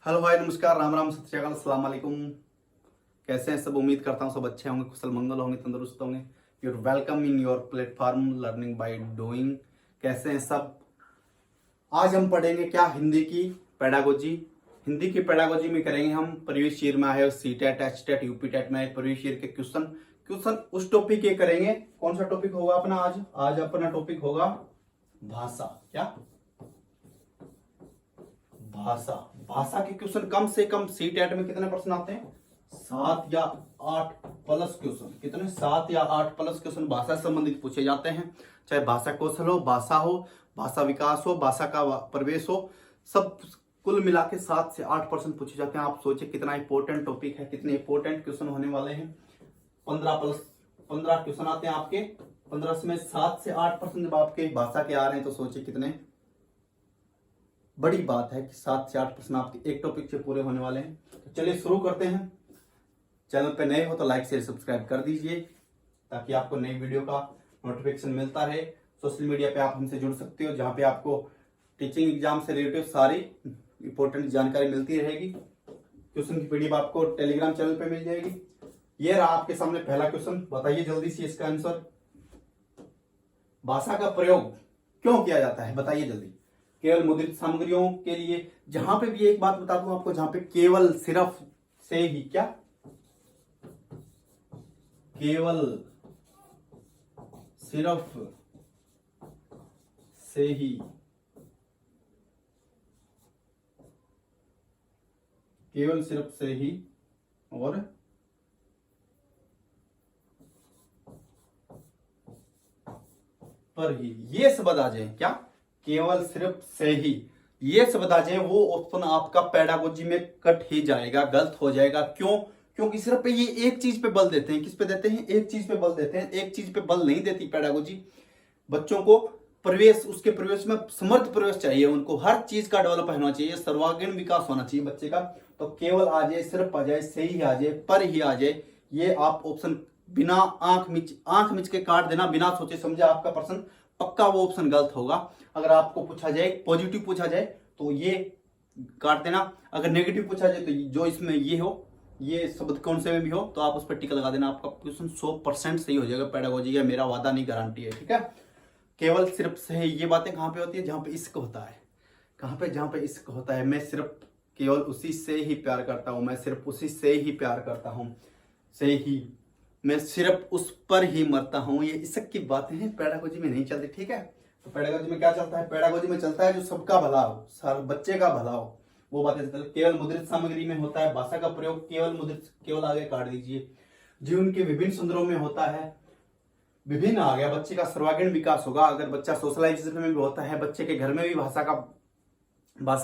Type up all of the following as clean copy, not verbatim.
Hello भाई, नमस्कार, राम राम, सत श्री अकाल, अस्सलाम वालेकुम। कैसे हैं सब? उम्मीद करता हूँ सब अच्छे होंगे, कुशल मंगल होंगे, तंदुरुस्त होंगे। You're welcome in your platform learning by doing. कैसे हैं सब? आज हम पढ़ेंगे क्या? हिंदी की पेडागोजी। हिंदी की पेडागोजी में करेंगे हम प्रीवियस ईयर में आए C TET, H TET, UP TET में आए प्रीवियस ईयर के क्वेश्चन क्वेश्चन उस टॉपिक के करेंगे। कौन सा टॉपिक होगा अपना आज? आज अपना टॉपिक होगा भाषा। क्या? भाषा। भाषा के क्वेश्चन कम से कम सी टेट में कितने प्रश्न आते हैं? 7 या 8 प्लस क्वेश्चन। कितने? 7 या 8 प्लस क्वेश्चन भाषा से संबंधित पूछे जाते हैं। चाहे भाषा कौशल हो, भाषा विकास हो, भाषा का प्रवेश हो, सब कुल मिला के 7 से 8% पूछे जाते हैं। आप सोचे कितना इंपॉर्टेंट टॉपिक है, कितने इंपॉर्टेंट क्वेश्चन होने वाले हैं। 15 क्वेश्चन आते हैं आपके। 15 में 7 से 8% जब आपके भाषा के आ रहे हैं तो सोचे कितने बड़ी बात है कि 7 से 8% आपके एक टॉपिक से पूरे होने वाले हैं। तो चलिए शुरू करते हैं। चैनल पे नए हो तो लाइक शेयर सब्सक्राइब कर दीजिए ताकि आपको नई वीडियो का नोटिफिकेशन मिलता रहे। सोशल मीडिया पे आप हमसे जुड़ सकते हो, जहां पे आपको टीचिंग एग्जाम से रिलेटेड सारी इंपॉर्टेंट जानकारी मिलती रहेगी। क्वेश्चन की पीडीएफ आपको टेलीग्राम चैनल पे मिल जाएगी। ये रहा आपके सामने पहला क्वेश्चन। बताइए जल्दी से इसका आंसर। भाषा का प्रयोग क्यों किया जाता है? बताइए जल्दी। केवल मुद्रित सामग्रियों के लिए। जहां पे भी एक बात बता दूं आपको, जहां पे केवल सिर्फ से ही, क्या? केवल सिर्फ से ही, केवल सिर्फ से ही और पर ही, ये शब्द आ जाए। क्या? केवल सिर्फ से ही, ये शब्द आ जाए, वो ऑप्शन आपका पेडागोजी में कट ही जाएगा, गलत हो जाएगा। क्यों? क्योंकि सिर्फ ये एक चीज पे बल देते हैं। किस पे देते हैं? एक चीज पे बल देते हैं। एक चीज पे बल नहीं देती पेडागोजी। बच्चों को प्रवेश, उसके प्रवेश में समर्थ प्रवेश चाहिए। उनको हर चीज का डेवलप होना चाहिए, सर्वांगीण विकास होना चाहिए बच्चे का। तो केवल आ जाए, सिर्फ आ जाए, सही आ जाए, पर ही आ जाए, ये आप ऑप्शन बिना आंख मिच के काट देना, बिना सोचे समझे। आपका प्रश्न पक्का वो ऑप्शन गलत होगा। अगर आपको पूछा जाए, पॉजिटिव पूछा जाए तो ये काट देना। अगर नेगेटिव पूछा जाए तो जो इसमें ये हो, ये शब्द कौन से में भी हो, तो आप उस पर टिक लगा देना। आपका क्वेश्चन 100% सही हो जाएगा पेडागोजी का, मेरा वादा नहीं, गारंटी है। ठीक है? केवल सिर्फ से ये बातें कहां पे होती है? जहां पे इश्क होता है। कहां पे? जहां पे इश्क होता है। मैं सिर्फ केवल उसी से ही प्यार करता हूं, मैं सिर्फ उसी से ही प्यार करता हूं, से ही, मैं सिर्फ उस पर ही मरता हूं। ये इश्क की बातें हैं, पेडागोजी में नहीं चलती। ठीक है? तो पेडागोजी में क्या चलता है? पेडागोजी में चलता है जो सबका भला हो, सर बच्चे का भला हो, वो बातें चलती है। केवल मुद्रित सामग्री में होता है भाषा का प्रयोग। केवल मुद्रित, केवल आगे काट दीजिए। जीवन के विभिन्न संदर्भों में होता है। विभिन्न आ गया, बच्चे का सर्वांगीण विकास होगा। अगर बच्चा सोशलाइजेशन में भी होता है, बच्चे के घर में भी भाषा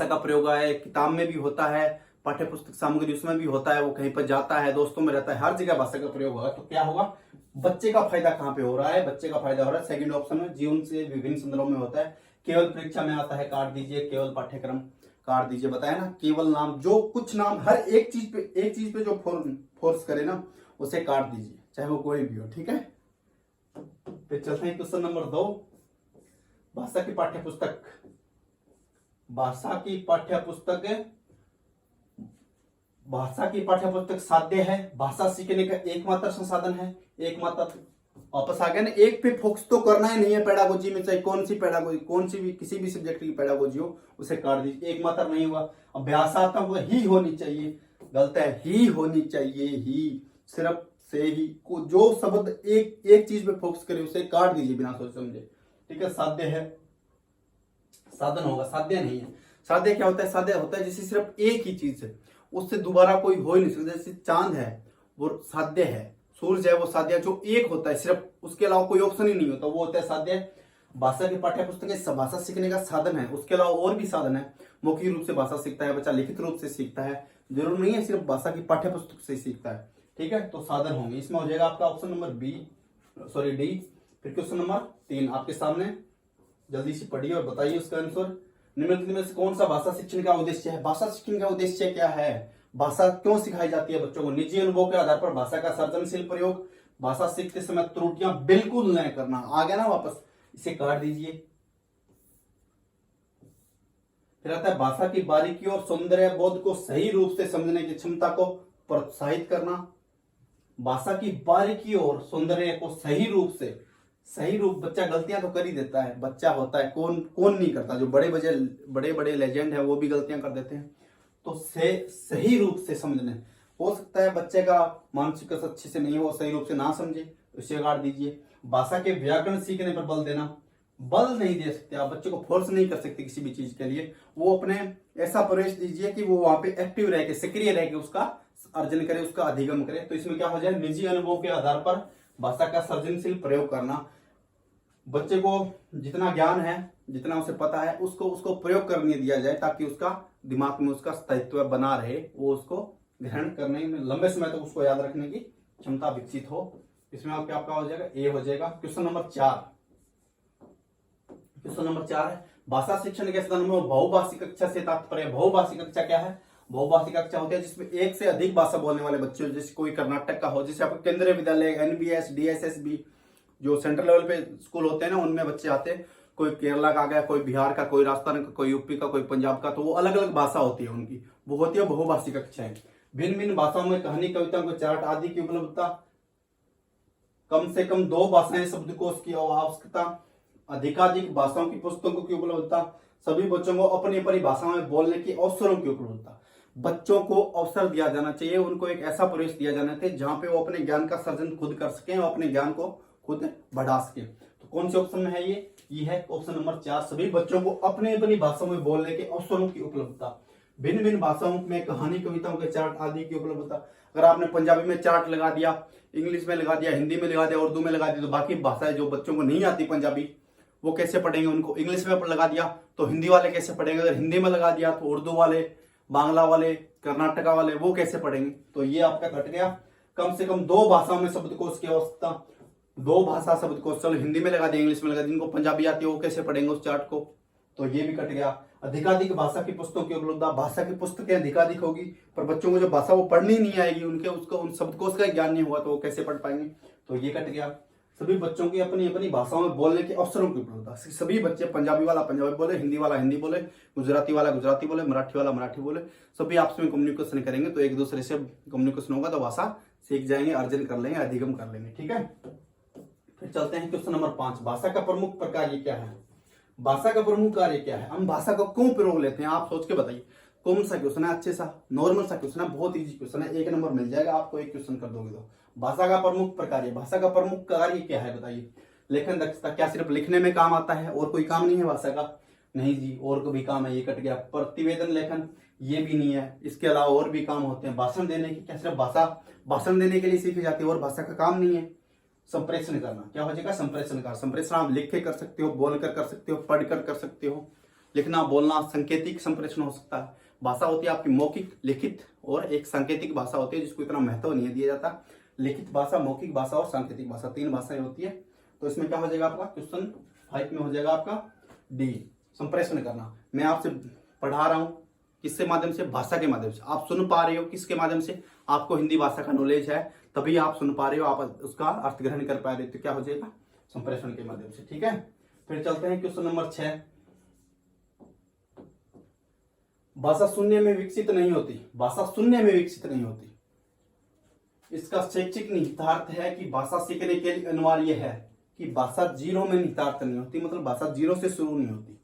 का प्रयोग है, किताब में भी होता है, पाठ्य पुस्तक सामग्री उसमें भी होता है, वो कहीं पर जाता है, दोस्तों में रहता है, हर जगह भाषा का प्रयोग होगा। तो क्या होगा? बच्चे का फायदा कहां पे हो रहा है? बच्चे का फायदा हो रहा है सेकंड ऑप्शन में, जीवन से विभिन्न संदर्भों में होता है। केवल परीक्षा में आता है, काट दीजिए। केवल पाठ्यक्रम काट दीजिए। बताया ना, केवल नाम, जो कुछ नाम हर एक चीज पे जो फोर्स करे ना, उसे काट दीजिए, चाहे वो कोई भी हो। ठीक है? फिर चलते हैं क्वेश्चन नंबर 2। भाषा की पाठ्यपुस्तक। भाषा की पाठ्यपुस्तक साध्य है, भाषा सीखने का एकमात्र संसाधन है। एकमात्र, वापस आ गया ना, एक पे फोकस तो करना ही नहीं है पेडागोजी में, चाहे कौन सी पेडागोजी, कौन सी भी, किसी भी सब्जेक्ट की पेडागोजी हो, उसे काट दीजिए। एकमात्र नहीं हुआ। अभ्यासात्मक ही होनी चाहिए। गलत है, ही होनी चाहिए। ही, सिर्फ से ही को, जो शब्द एक चीज पे फोकस करे उसे काट दीजिए बिना सोच समझे। ठीक है? साध्य है, साधन होगा, साध्य नहीं है। साध्य क्या होता है? साध्य होता है जैसे सिर्फ एक ही चीज है, उससे दोबारा कोई हो ही नहीं सकता। जैसे चांद है वो साध्य है, सूरज है वो साध्य है। जो एक होता है सिर्फ, उसके अलावा कोई ऑप्शन ही नहीं होता, वो होता है साध्य। भाषा की पाठ्यपुस्तक भाषा सीखने का साधन है, उसके अलावा और भी साधन है। मौखिक रूप से भाषा सीखता है बच्चा, लिखित रूप से सीखता है, जरूर नहीं है सिर्फ भाषा की पाठ्यपुस्तक से सीखता है। ठीक है? तो साधन होंगे। इसमें हो जाएगा आपका ऑप्शन नंबर डी। फिर क्वेश्चन नंबर 3 आपके सामने, जल्दी से पढ़िए और बताइए उसका आंसर। निम्नलिखित में से कौन सा भाषा शिक्षण का उद्देश्य है? भाषा शिक्षण का उद्देश्य क्या है? भाषा क्यों सिखाई जाती है बच्चों को? निजी अनुभव के आधार पर भाषा का सर्जनशील प्रयोग, भाषा सीखते समय त्रुटियां बिल्कुल न करना। आ गया ना वापस, इसे काट दीजिए। फिर आता है भाषा की बारीकी और सौंदर्य बोध को सही रूप से समझने की क्षमता को प्रोत्साहित करना। भाषा की बारीकी और सौंदर्य को सही रूप से, सही रूप, बच्चा गलतियां तो कर ही देता है, बच्चा होता है, कौन कौन नहीं करता, जो बड़े बड़े लेजेंड है वो भी गलतियां कर देते हैं। तो सही रूप से समझने, हो सकता है बच्चे का मानसिक अच्छे से नहीं हो, सही रूप से ना समझे, तो इसे काट दीजिए। भाषा के व्याकरण सीखने पर बल देना, बल नहीं दे सकते आप, बच्चे को फोर्स नहीं कर सकते किसी भी चीज के लिए, वो अपने ऐसा प्रवेश दीजिए कि वो वहां पे एक्टिव रह के, सक्रिय रह के उसका अर्जन करे, उसका अधिगम करे। तो इसमें क्या हो जाए, निजी अनुभव के आधार पर भाषा का सृजनशील प्रयोग करना। बच्चे को जितना ज्ञान है, जितना उसे पता है, उसको उसको प्रयोग करने दिया जाए, ताकि उसका दिमाग में उसका स्थायित्व बना रहे, वो उसको ग्रहण करने में लंबे समय तक उसको याद रखने की क्षमता विकसित हो। इसमें आपका आपका हो जाएगा ए हो जाएगा। क्वेश्चन नंबर 4, क्वेश्चन नंबर 4 है भाषा शिक्षण के संदर्भ में बहुभाषी कक्षा से तात्पर्य। बहुभाषी कक्षा क्या है? बहुभाषी कक्षा होती है जिसमें एक से अधिक भाषा बोलने वाले बच्चे, जैसे कोई कर्नाटक का हो, जैसे आपका केंद्रीय विद्यालय, एनबीएस, डीएसएसबी, जो सेंट्रल लेवल पे स्कूल होते हैं ना, उनमें बच्चे आते हैं, कोई केरला का आ गया, कोई बिहार का, कोई राजस्थान का, कोई यूपी का, कोई पंजाब का, तो वो अलग अलग भाषा होती है उनकी, वो होती है बहुभाषी कक्षाएं। भिन्न भिन्न भाषाओं में कहानी, कविता को चार्ट आदि की उपलब्धता, कम से कम 2 भाषाएं शब्दकोश की आवश्यकता, अधिकाधिक भाषाओं की पुस्तकों की उपलब्धता, सभी बच्चों को अपनी अपनी भाषा में बोलने की अवसरों की उपलब्धता। बच्चों को अवसर दिया जाना चाहिए, उनको एक ऐसा प्रवेश दिया जाना चाहिए जहां पे वो अपने ज्ञान का सर्जन खुद कर सके और अपने ज्ञान को खुद बढ़ा सके। तो कौन से ऑप्शन में है ये है ऑप्शन नंबर 4, सभी बच्चों को अपने अपनी भाषा में बोलने के अवसरों की उपलब्धता। भिन्न भिन्न भाषाओं में कहानी, कविताओं के चार्ट आदि की उपलब्धता। अगर आपने पंजाबी में चार्ट लगा दिया, इंग्लिश में लगा दिया, हिंदी में लगा दिया, उर्दू में लगा दिया, तो बाकी भाषाएं जो बच्चों को नहीं आती पंजाबी, वो कैसे पढ़ेंगे? उनको इंग्लिश में लगा दिया तो हिंदी वाले कैसे पढ़ेंगे? अगर हिंदी में लगा दिया तो उर्दू वाले, बांग्ला वाले, कर्नाटका वाले वो कैसे पढ़ेंगे? तो ये आपका कट गया। कम से कम 2 भाषाओं में शब्दकोश की आवश्यकता, 2 भाषा शब्दकोश, चलो हिंदी में लगा दिया, इंग्लिश में लगा दिया, जिनको पंजाबी आती है वो कैसे पढ़ेंगे उस चार्ट को? तो ये भी कट गया। अधिकाधिक भाषा की पुस्तकों की उपलब्धता, भाषा की पुस्तकें अधिकाधिक होगी पर बच्चों को जो भाषा वो पढ़नी नहीं आएगी, उनके उसको उन शब्दकोश का ज्ञान नहीं हुआ तो वो कैसे पढ़ पाएंगे? तो ये कट गया। सभी बच्चों की अपनी अपनी भाषाओं में बोलने के अवसरों की उपलब्धता, सभी बच्चे, पंजाबी वाला पंजाबी बोले, हिंदी वाला हिंदी बोले, गुजराती वाला गुजराती बोले, मराठी वाला मराठी बोले, सभी आपस में कम्युनिकेशन करेंगे तो एक दूसरे से कम्युनिकेशन होगा तो भाषा सीख जाएंगे, अर्जन कर लेंगे, अधिगम कर लेंगे। ठीक है, फिर चलते हैं क्वेश्चन नंबर 5, भाषा का प्रमुख प्रकार ये क्या है? भाषा का प्रमुख कार्य क्या है? हम भाषा को क्यों प्रयोग लेते हैं? आप सोच के बताइए। कौन सा क्वेश्चन है? अच्छे सा नॉर्मल सा क्वेश्चन है, बहुत इजी क्वेश्चन है, 1 नंबर मिल जाएगा आपको, एक क्वेश्चन कर दोगे तो। भाषा का प्रमुख प्रकार, भाषा का प्रमुख कार्य क्या है बताइए? लेखन दक्षता, क्या सिर्फ लिखने में काम आता है और कोई काम नहीं है भाषा का? नहीं जी, और भी काम है, ये कट गया। प्रतिवेदन लेखन, ये भी नहीं है, इसके अलावा और भी काम होते हैं। भाषण देने की, क्या सिर्फ भाषा भाषण देने के लिए सीखी जाती है और भाषा का काम नहीं है? संप्रेषण करना, क्या हो जाएगा? संप्रेषण का। संप्रेषण आप लिख के कर सकते हो, बोलकर कर सकते हो, पढ़कर कर सकते हो। लिखना बोलना सांकेतिक संप्रेषण हो सकता है। भाषा होती है आपकी मौखिक, लिखित और एक सांकेतिक भाषा होती है जिसको इतना महत्व नहीं दिया जाता। लिखित भाषा, मौखिक भाषा और सांकेतिक भाषा, 3 भाषाएं होती है। तो इसमें क्या हो जाएगा आपका? क्वेश्चन 5 में हो जाएगा आपका डी, संप्रेषण करना। मैं आपसे पढ़ा रहा हूँ, किसके माध्यम से? भाषा के माध्यम से। आप सुन पा रहे हो किसके माध्यम से? आपको हिंदी भाषा का नॉलेज है तभी आप सुन पा रहे हो, आप उसका अर्थ ग्रहण कर पा रहे हो, तो क्या हो जाएगा? संप्रेषण के माध्यम से। ठीक है, फिर चलते हैं क्वेश्चन नंबर 6, भाषा शून्य में विकसित नहीं होती। भाषा शून्य में विकसित नहीं होती, इसका शैक्षिक निहितार्थ है कि भाषा सीखने के लिए अनिवार्य है कि भाषा 0 में निहितार्थ नहीं होती, मतलब भाषा 0 से शुरू नहीं होती।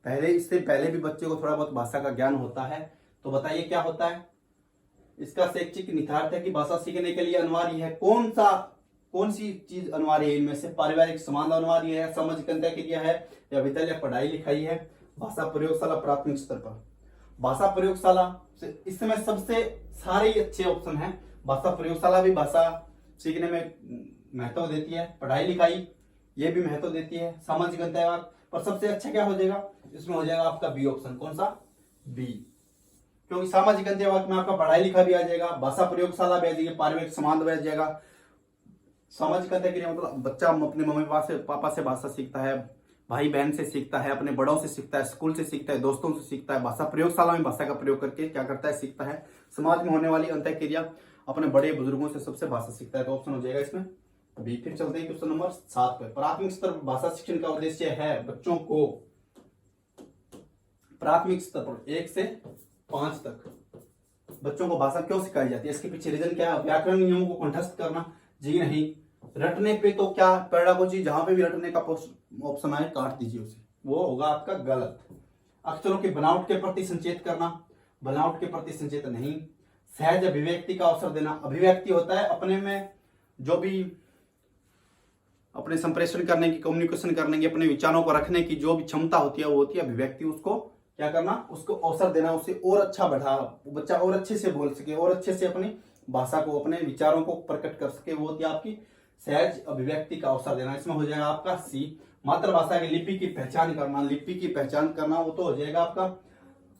पहले, इससे पहले भी बच्चे को थोड़ा बहुत भाषा का ज्ञान होता है। तो बताइए क्या होता है? इसका शैक्षिक निहितार्थ है कि भाषा सीखने के लिए अनिवार्य है। कौन सी चीज अनिवार्य है इनमें से? पारिवारिक संबंध अनिवार्य है, सामाजिक अंतर क्रिया है, या विद्यालय पढ़ाई लिखाई है? भाषा प्रयोगशाला प्राथमिक स्तर पर, भाषा प्रयोगशाला से इस समय सबसे सारे ही अच्छे ऑप्शन हैं। भाषा प्रयोगशाला भी भाषा सीखने में महत्व देती है, पढ़ाई लिखाई ये भी महत्व देती है, सामाजिक अंतर, पर सबसे अच्छा क्या हो जाएगा? इसमें हो जाएगा आपका बी ऑप्शन। कौन सा? बी, क्योंकि सामाजिक अंतर्वाद में आपका पढ़ाई लिखा भी आ जाएगा, भाषा प्रयोगशाला भी आ जाएगी, पारिवारिक संबंध भी आ जाएगा। सामाजिक अंतर्क्रिया मतलब बच्चा अपने मम्मी पापा से भाषा सीखता है, भाई बहन से सीखता है, अपने बड़ों से सीखता है, स्कूल से सीखता है, दोस्तों से सीखता है। भाषा प्रयोगशाला में भाषा का प्रयोग करके क्या करता है? सीखता है। समाज में होने वाली अंतर्क्रिया, अपने बड़े बुजुर्गों से सबसे भाषा सीखता है। तो ऑप्शन हो जाएगा इसमें बी। फिर चलते हैं क्वेश्चन नंबर 7 पे। प्राथमिक स्तर भाषा शिक्षण का उद्देश्य है बच्चों को प्राथमिक स्तर पर 1 से 5 तक बच्चों को भाषा क्यों सिखाई जाती है, इसके पीछे रीजन क्या है? व्याकरण नियमों को कंठस्थ करना? जी नहीं। रटने पे तो क्या पेडागोजी, जहां पे भी रटने का ऑप्शन आए काट दीजिए उसे, वो होगा आपका गलत। अक्षरों की बनावट के प्रति संचेत करना? बनावट के प्रति संचेत नहीं। सहज अभिव्यक्ति का अवसर देना? अभिव्यक्ति होता है अपने में जो भी अपने संप्रेषण करने की, कम्युनिकेशन करने की, अपने विचारों को रखने की जो भी क्षमता होती है वो होती है अभिव्यक्ति। उसको क्या करना? उसको अवसर देना, उसे और अच्छा बढ़ा, बच्चा और अच्छे से बोल सके और अच्छे से अपनी भाषा को, अपने विचारों को प्रकट कर सके, वो होती है आपकी सहज अभिव्यक्ति का अवसर देना। इसमें हो जाएगा आपका सी। मातृभाषा की लिपि की पहचान करना? लिपि की पहचान करना वो तो हो जाएगा आपका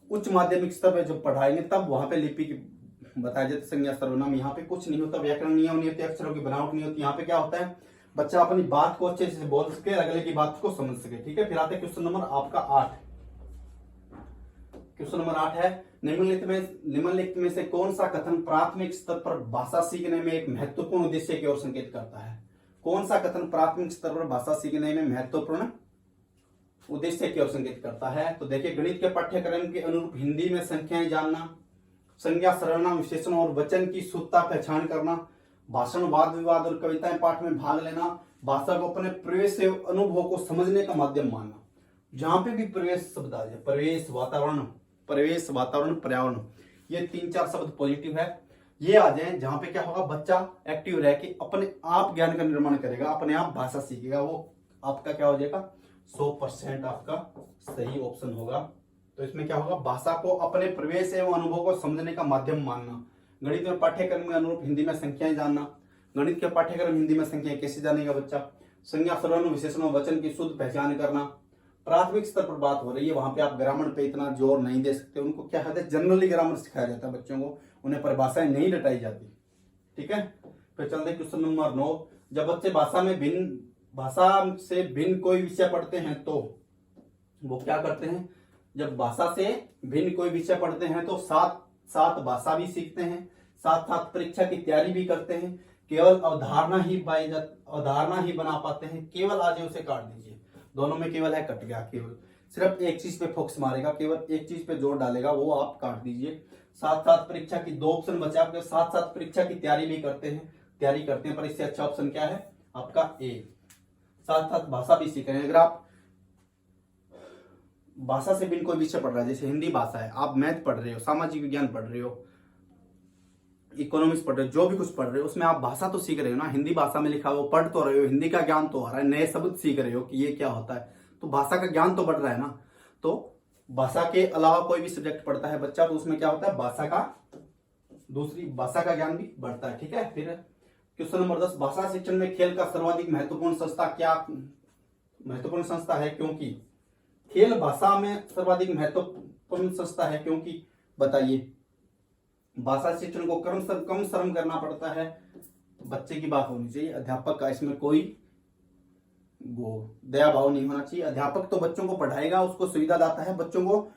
उच्च माध्यमिक स्तर पे जब पढ़ाएंगे तब वहां पे लिपि की बताया जाता है, संज्ञा सर्वनाम। यहाँ पे कुछ नहीं होता, व्याकरण नियम नहीं होते, अक्षरों की बनावट नहीं होती। यहाँ पे क्या होता है? बच्चा अपनी बात को अच्छे से बोल सके, अगले की बात को समझ सके। ठीक है, फिर आते क्वेश्चन नंबर आपका 8। क्वेश्चन नंबर 8 है, निम्नलिखित में से कौन सा कथन प्राथमिक स्तर पर भाषा सीखने में एक महत्वपूर्ण उद्देश्य की ओर संकेत करता है? कौन सा कथन प्राथमिक स्तर पर भाषा सीखने में महत्वपूर्ण उद्देश्य की ओर संकेत करता है? तो देखिए, गणित के पाठ्यक्रम के अनुरूप हिंदी में संख्याएं जानना, संज्ञा सर्वनाम विशेषण और वचन की शुद्धता पहचान करना, भाषण वाद विवाद और कविताएं पाठ में भाग लेना, भाषा को अपने प्रवेश एवं अनुभव को समझने का माध्यम मानना। जहां पे भी प्रवेश शब्द आ जाए, प्रवेश, वातावरण, पर्यावरण, ये 3-4 शब्द पॉजिटिव है, ये आ जाए जहां पे क्या होगा? बच्चा एक्टिव रह के अपने आप ज्ञान का निर्माण करेगा, अपने आप भाषा सीखेगा, वो आपका क्या हो जाएगा? 100% आपका सही ऑप्शन होगा। तो इसमें क्या होगा? भाषा को अपने प्रवेश एवं अनुभव को समझने का माध्यम मानना। गणित में पाठ्यक्रम के अनुरूप हिंदी में संख्याएं जानना। गणित के पाठ्यक्रम हिंदी में संख्याएं कैसे जानेगा बच्चा? संज्ञा सर्वनाम विशेषण और वचन की शुद्ध पहचान करना। प्राथमिक स्तर पर बात हो रही है, वहां पे आप ग्रामर पे इतना जोर नहीं दे सकते। उनको क्या होता है? जनरली ग्रामर सिखाया जाता है बच्चों को, उन्हें परिभाषाएं नहीं रटाई जाती। ठीक है, फिर चलते क्वेश्चन नंबर 9। जब बच्चे भाषा से भिन्न कोई विषय पढ़ते हैं तो वो क्या करते हैं? जब भाषा से भिन्न कोई विषय पढ़ते हैं तो साथ भाषा भी सीखते हैं, साथ परीक्षा की तैयारी भी करते हैं। केवल अवधारणा ही बना पाते हैं। केवल आज उसे काट दीजिए, दोनों में केवल है, कट गया। केवल सिर्फ एक चीज पे फोकस मारेगा, केवल एक चीज पे जोर डालेगा, वो आप काट दीजिए। साथ परीक्षा की 2 ऑप्शन बचे आपके, साथ परीक्षा की तैयारी भी करते हैं, पर इससे अच्छा ऑप्शन क्या है? आपका ए। साथ भाषा भी सीख रहे हैं। अगर आप भाषा से बिन कोई विषय पढ़ रहा है, जैसे हिंदी भाषा है, आप मैथ पढ़ रहे हो, सामाजिक विज्ञान पढ़ रहे हो, इकोनॉमिक्स पढ़ रहे हो, जो भी कुछ पढ़ रहे हो, उसमें आप भाषा तो सीख रहे हो ना, हिंदी भाषा में लिखा हो, पढ़ तो रहे हो, हिंदी का ज्ञान तो आ रहा है, नए शब्द सीख रहे हो कि ये क्या होता है, तो भाषा का ज्ञान तो बढ़ रहा है ना। तो भाषा के अलावा कोई भी सब्जेक्ट पढ़ता है बच्चा, तो उसमें क्या होता है? दूसरी भाषा का ज्ञान भी बढ़ता है। ठीक है, फिर क्वेश्चन नंबर 10, भाषा शिक्षण में खेल का सर्वाधिक महत्वपूर्ण संस्था है क्योंकि? खेल भाषा में सर्वाधिक महत्वपूर्ण संस्था है क्योंकि? बताइए। भाषा शिक्षण को कम श्रम करना पड़ता है, बच्चे की बात होनी चाहिए, अध्यापक का इसमें कोई दया भाव नहीं होना चाहिए। अध्यापक तो बच्चों को पढ़ाएगा, उसको सुविधा दाता है बच्चों को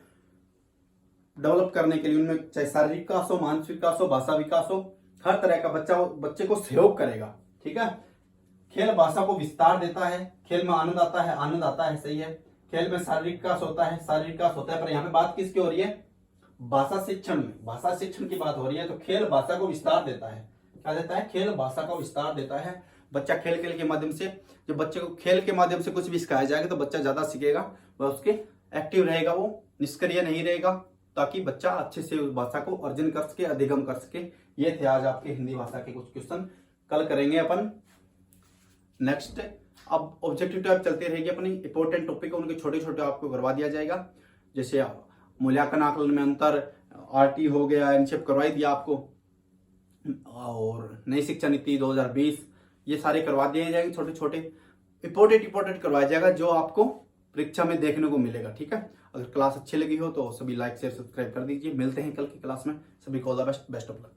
डेवलप करने के लिए, उनमें चाहे शारीरिक विकास हो, मानसिक विकास हो, भाषा विकास हो, हर तरह का बच्चे को सहयोग करेगा। ठीक है, खेल भाषा को विस्तार देता है, खेल में आनंद आता है, सही है। खेल में शारीरिक विकास होता है, पर यहाँ पे बात किसकी हो रही है? भाषा शिक्षण की बात हो रही है। तो खेल भाषा को विस्तार देता है, क्या देता है? खेल भाषा को विस्तार देता है। बच्चा खेल के माध्यम से, जब बच्चे को खेल के माध्यम से कुछ भी सिखाया जाएगा तो बच्चा ज्यादा सीखेगा, वह उसके एक्टिव रहेगा, वो निष्क्रिय नहीं रहेगा, ताकि बच्चा अच्छे से उस भाषा को अर्जन कर सके, अधिगम कर सके। ये थे आज आपके हिंदी भाषा के कुछ क्वेश्चन। कल करेंगे अपन नेक्स्ट। अब ऑब्जेक्टिव टाइप चलते रहेगी, अपनी इंपॉर्टेंट टॉपिक उनके छोटे आपको करवा दिया जाएगा, जैसे मूल्यांकन आकलन में अंतर, आरटी हो गया, एनशेप करवाई दिया आपको, और नई शिक्षा नीति 2020, ये सारे करवा दिए जाएंगे। छोटे इंपॉर्टेंट करवाया जाएगा जो आपको परीक्षा में देखने को मिलेगा। ठीक है, अगर क्लास अच्छी लगी हो तो सभी लाइक शेयर सब्सक्राइब कर दीजिए। मिलते हैं कल की क्लास में, सभी को all the best of luck.